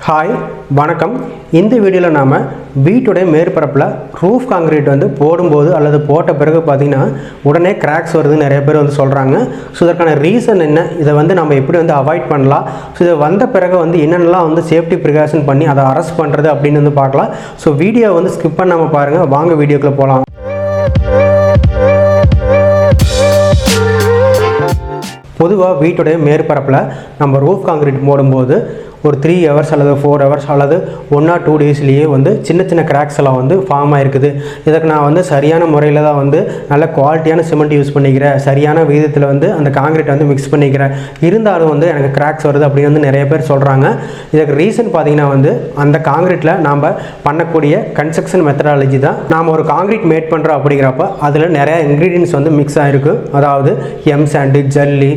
Hi வணக்கம். இந்த வீடியோவில் நாம் வீட்டுடைய மேற்பரப்பில் ரூஃப் காங்கிரீட் வந்து போடும்போது அல்லது போட்ட பிறகு பார்த்திங்கன்னா உடனே கிராக்ஸ் வருதுன்னு நிறைய பேர் வந்து சொல்கிறாங்க. ஸோ இதற்கான ரீசன் என்ன, இதை வந்து நம்ம எப்படி வந்து அவாய்ட் பண்ணலாம், ஸோ இதை வந்த பிறகு வந்து என்னென்னலாம் வந்து சேஃப்டி ப்ரிகாஷன் பண்ணி அதை அரெஸ்ட் பண்ணுறது அப்படின்னு வந்து பார்க்கலாம். ஸோ வீடியோ வந்து ஸ்கிப் பண்ணாமல் பாருங்கள். வாங்க வீடியோக்குள்ளே போகலாம். பொதுவாக வீட்டுடைய மேற்பரப்பில் நம்ம ரூஃப் காங்கிரீட் போடும்போது ஒரு 3 ஹவர்ஸ் அல்லது 4 ஹவர்ஸ் அல்லது 1 or 2 டேஸ்லேயே வந்து சின்ன சின்ன கிராக்ஸ் எல்லாம் வந்து ஃபார்ம் ஆகிருக்குது. இதற்கு நான் வந்து சரியான முறையில் தான் வந்து நல்ல குவாலிட்டியான சிமெண்ட் யூஸ் பண்ணிக்கிறேன், சரியான விதத்தில் வந்து அந்த காங்கிரீட் வந்து மிக்ஸ் பண்ணிக்கிறேன், இருந்தாலும் வந்து எனக்கு கிராக்ஸ் வருது அப்படின்னு வந்து நிறைய பேர் சொல்கிறாங்க. இதுக்கு ரீசன் பார்த்திங்கன்னா வந்து அந்த காங்கிரீட்டில் நாம் பண்ணக்கூடிய கன்ஸ்ட்ரக்ஷன் மெத்தடாலஜி தான். நாம் ஒரு காங்கிரீட் மேட் பண்ணுறோம் அப்படிங்கிறப்ப அதில் நிறையா இன்க்ரீடியன்ஸ் வந்து மிக்ஸ் ஆகிருக்கு. அதாவது எம் சாண்டு, ஜல்லி,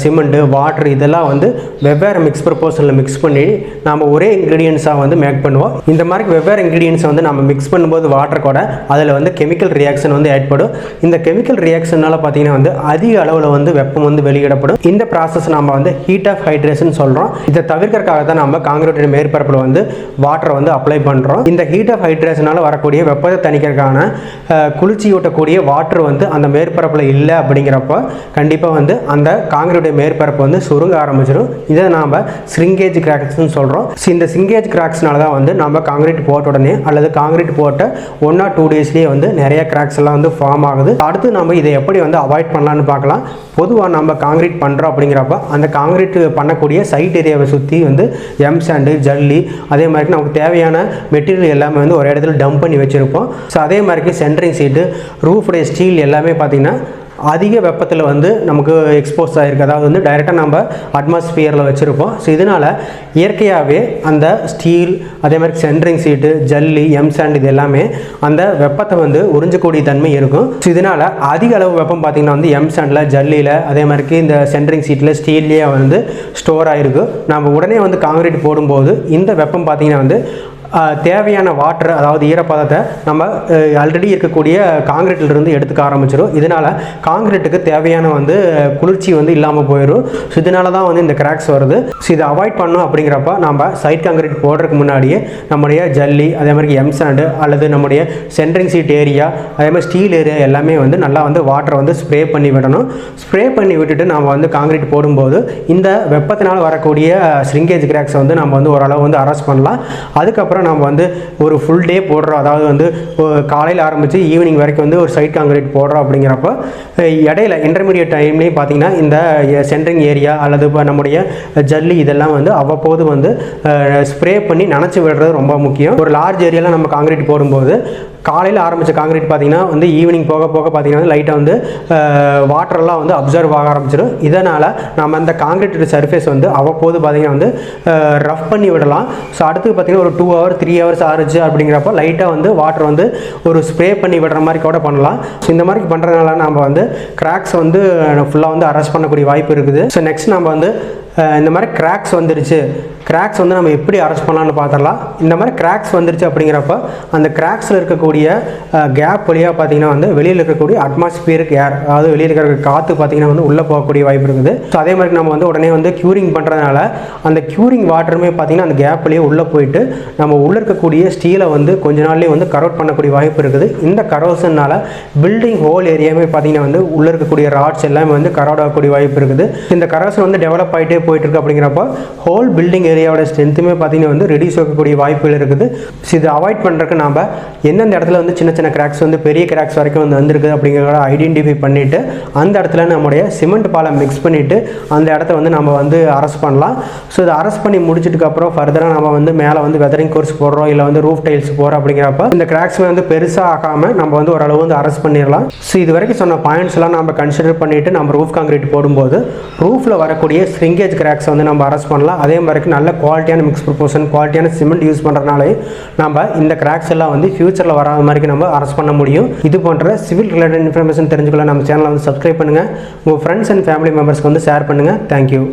சிமெண்ட்டு, வாட்டர் இதெல்லாம் வந்து வெவ்வேறு மிக்ஸ் ப்ரொபோசலில் மிக்ஸ் பண்ணி நாம் ஒரே இன்க்ரீடியன்ஸாக வந்து மேக் பண்ணுவோம். இந்த மாதிரி வெவ்வேறு இன்க்ரீடியன்ஸை வந்து நம்ம மிக்ஸ் பண்ணும்போது வாட்டர் கூட அதில் வந்து கெமிக்கல் ரியாக்ஷன் வந்து ஏற்படும். இந்த கெமிக்கல் ரியாக்ஷனால் பார்த்தீங்கன்னா வந்து அதிக அளவில் வந்து வெப்பம் வந்து வெளியிடப்படும். இந்த ப்ராசஸ் நம்ம வந்து ஹீட் ஆஃப் ஹைட்ரேஷன் சொல்கிறோம். இதை தவிர்க்கிறதுக்காக தான் நம்ம காங்கிரீட் மேற்பரப்பில் வந்து வாட்டரை வந்து அப்ளை பண்ணுறோம். இந்த ஹீட் ஆஃப் ஹைட்ரேஷனால் வரக்கூடிய வெப்பத்தை தணிக்கிறதுக்கான குளிர்ச்சியூட்டக்கூடிய வாட்டர் வந்து அந்த மேற்பரப்பில் இல்லை அப்படிங்கிறப்ப கண்டிப்பாக வந்து அந்த காங்கிரீட் மேற்பரப்பு வந்து சுருங்க ஆரம்பிச்சிடும். இதை நாம் ஸ்ரிங்கேஜ் கிராக்ஸ்னு சொல்கிறோம். இந்த சிங்கேஜ் கிராக்ஸ்னால தான் வந்து நம்ம காங்கிரீட் போட்ட உடனே அல்லது காங்கிரீட் போட்ட 1 or 2 டேஸ்லேயே வந்து நிறைய கிராக்ஸ் எல்லாம் வந்து ஃபார்ம் ஆகுது. அடுத்து நம்ம இதை எப்படி வந்து அவாய்ட் பண்ணலான்னு பார்க்கலாம். பொதுவாக நம்ம காங்கிரீட் பண்ணுறோம் அப்படிங்கிறப்ப அந்த காங்கிரீட் பண்ணக்கூடிய சைட் ஏரியாவை சுற்றி வந்து எம் சாண்டு, ஜல்லி, அதே மாதிரி நமக்கு தேவையான மெட்டீரியல் எல்லாமே வந்து ஒரு இடத்துல டம்ப் பண்ணி வச்சுருப்போம். ஸோ அதே மாதிரி சென்ட்ரிங் சீட்டு, ரூஃபுடைய ஸ்டீல் எல்லாமே பார்த்திங்கன்னா அதிக வெப்பத்தில் வந்து நமக்கு எக்ஸ்போஸ் ஆகிருக்கு. அதாவது வந்து டைரெக்டாக நம்ம அட்மாஸ்பியரில் வச்சுருப்போம். ஸோ இதனால் இயற்கையாகவே அந்த ஸ்டீல், அதே மாதிரி சென்ட்ரிங் சீட்டு, ஜல்லி, எம் சாண்ட் இது எல்லாமே அந்த வெப்பத்தை வந்து உறிஞ்சக்கூடிய தன்மை இருக்கும். ஸோ இதனால் அதிக அளவு வெப்பம் பார்த்திங்கன்னா வந்து எம் சாண்டில், ஜல்லியில், அதே மாதிரி இந்த சென்ட்ரிங் சீட்டில், ஸ்டீல்லையே வந்து ஸ்டோர் ஆகிருக்கு. நம்ம உடனே வந்து காங்கிரீட் போடும்போது இந்த வெப்பம் பார்த்திங்கன்னா வந்து தேவையான வாட்டர், அதாவது ஈரப்பதத்தை நம்ம ஆல்ரெடி இருக்கக்கூடிய காங்கிரீட்டிலிருந்து எடுத்துக்க ஆரம்பிச்சிடும். இதனால் காங்கிரீட்டுக்கு தேவையான வந்து குளிர்ச்சி வந்து இல்லாமல் போயிடும். ஸோ இதனால தான் வந்து இந்த கிராக்ஸ் வருது. ஸோ இதை அவாய்ட் பண்ணணும் அப்படிங்கிறப்ப நம்ம சைட் காங்கிரீட் போடுறதுக்கு முன்னாடியே நம்முடைய ஜல்லி, அதே மாதிரி எம் சாண்டு அல்லது நம்முடைய சென்ட்ரிங் சீட் ஏரியா, அதே மாதிரி ஸ்டீல் ஏரியா எல்லாமே வந்து நல்லா வந்து வாட்டரை வந்து ஸ்ப்ரே பண்ணி விடணும். ஸ்ப்ரே பண்ணி விட்டுட்டு நம்ம வந்து காங்கிரீட் போடும்போது இந்த வெப்பத்தினால் வரக்கூடிய ஸ்ரிங்கேஜ் கிராக்ஸை வந்து நம்ம வந்து ஓரளவு வந்து அரெஸ்ட் பண்ணலாம். அதுக்கப்புறம் நம்ம வந்து ஒரு ஃபுல் டே போடுறோம், அதாவது வந்து காலையில் ஆரம்பித்து ஈவினிங் வரைக்கும் வந்து ஒரு சைட் காங்கிரீட் போடுறோம் அப்படிங்கிறப்ப இடையில இன்டர்மீடியட் டைம்லேயும் பார்த்திங்கன்னா இந்த சென்ட்ரிங் ஏரியா அல்லது இப்போ நம்முடைய ஜல்லி இதெல்லாம் வந்து அவ்வப்போது வந்து ஸ்ப்ரே பண்ணி நனைச்சி விடுறது ரொம்ப முக்கியம். ஒரு லார்ஜ் ஏரியாவில் நம்ம காங்கிரீட் போடும்போது காலையில் ஆரம்பித்த காங்கிரீட் பார்த்திங்கன்னா வந்து ஈவினிங் போக போக பார்த்திங்கன்னா லைட்டாக வந்து வாட்டரெல்லாம் வந்து அப்சர்வ் ஆக ஆரம்பிச்சிடும். இதனால் நம்ம அந்த காங்கிரீட் சர்ஃபேஸ் வந்து அவ்வப்போது பார்த்திங்கன்னா வந்து ரஃப் பண்ணி விடலாம். ஸோ அடுத்து பார்த்திங்கன்னா ஒரு 2 hours 3 hours ஆறுச்சு அப்படிங்கிறப்ப லைட்டாக வந்து வாட்டர் வந்து ஒரு ஸ்ப்ரே பண்ணி விடுற மாதிரி கூட பண்ணலாம். ஸோ இந்த மாதிரி பண்ணுறதுனால நம்ம வந்து கிராக்ஸ் வந்து ஃபுல்லாக வந்து அரெஸ்ட் பண்ணக்கூடிய வாய்ப்பு இருக்குது. ஸோ நெக்ஸ்ட் நம்ம வந்து இந்த மாதிரி கிராக்ஸ் வந்துருச்சு, கிராக்ஸ் வந்து நம்ம எப்படி அரெஸ்ட் பண்ணலான்னு பார்த்துடலாம். இந்த மாதிரி கிராக்ஸ் வந்துருச்சு அப்படிங்கிறப்ப அந்த கிராக்ஸில் இருக்கக்கூடிய கேப் வழியாக பார்த்திங்கன்னா வந்து வெளியில் இருக்கக்கூடிய அட்மாஸ்பியரிக் ஏர், அதாவது வெளியில் இருக்கிற காற்று பார்த்திங்கன்னா வந்து உள்ளே போகக்கூடிய வாய்ப்பு இருக்குது. ஸோ அதே மாதிரி நம்ம வந்து உடனே வந்து க்யூரிங் பண்ணுறதுனால அந்த க்யூரிங் வாட்டருமே பார்த்திங்கன்னா அந்த கேப் வழியாக உள்ளே போயிட்டு நம்ம உள்ளே இருக்கக்கூடிய ஸ்டீலை வந்து கொஞ்ச நாள்லேயே வந்து கரோட் பண்ணக்கூடிய வாய்ப்பு இருக்குது. இந்த கரோஷனால் பில்டிங் ஹோல் ஏரியாவே பார்த்திங்கன்னா வந்து உள்ளே இருக்கக்கூடிய ராட்ஸ் எல்லாமே வந்து கரோட் ஆகக்கூடிய வாய்ப்பு இருக்குது. இந்த கரோஷன் வந்து டெவலப் ஆகிட்டே போயிட்டு இருக்கு அப்படிங்கிறப்ப ஹோல் பில்டிங் ஏரியாவோட ஸ்ட்ரென்த்துமே பார்த்தீங்கன்னா வந்து ரெடியூஸ் ஆகக்கூடிய வாய்ப்புகள் இருக்குது. ஸோ இதை அவாய்ட் பண்ணுறதுக்கு நம்ம எந்தெந்த இடத்துல வந்து சின்ன சின்ன கிராக்ஸ் வந்து பெரிய கிராக்ஸ் வரைக்கும் வந்து வந்திருக்குது அப்படிங்கிறத ஐடென்டிஃபை பண்ணிவிட்டு அந்த இடத்துல நம்முடைய சிமெண்ட் பாலை மிக்ஸ் பண்ணிவிட்டு அந்த இடத்த வந்து நம்ம வந்து அரெஸ்ட் பண்ணலாம். ஸோ இதை அரெஸ்ட் பண்ணி முடிச்சதுக்கப்புறம் ஃபர்தராக நம்ம வந்து மேலே வந்து வெதரிங் கோர்ஸ் போடுறோம், இல்லை வந்து ரூஃப் டைல்ஸ் போகிறோம் அப்படிங்கிறப்ப இந்த கிராக்ஸ் வந்து பெருசாக ஆகாமல் நம்ம வந்து ஓரளவு வந்து அரெஸ்ட் பண்ணிடலாம். ஸோ இது வரைக்கும் சொன்ன பாயிண்ட்ஸ் எல்லாம் நம்ம கன்சிடர் பண்ணிவிட்டு நம்ம ரூஃப் காங்கிரீட் போடும்போது ரூஃபில் வரக்கூடிய ஸ்ரிங்கேஜ் கிராக்ஸ் வந்து நம்ம அரெஸ்ட் பண்ணலாம். அதே மாதிரி நல்ல குவாலிட்டியான மிக்ஸ் ப்ரொபோர்ஷன், குவாலிட்டியான சிமெண்ட் யூஸ் பண்ணுறதுனாலே நம்ம இந்த கிராக்ஸ் எல்லாம் வந்து ஃபியூச்சரில் வராத மாதிரி நம்ம அரெஸ்ட் பண்ண முடியும். இது போன்ற சிவில் ரிலேட்டட் இன்ஃபர்மேஷன் தெரிஞ்சுக்கலாம் நம்ம சேனலை வந்து சப்ஸ்கிரைப் பண்ணுங்கள். உங்கள் ஃப்ரெண்ட்ஸ் அண்ட் ஃபேமிலி மெம்பர்ஸ்க்கு வந்து ஷேர் பண்ணுங்கள். தேங்க்யூ.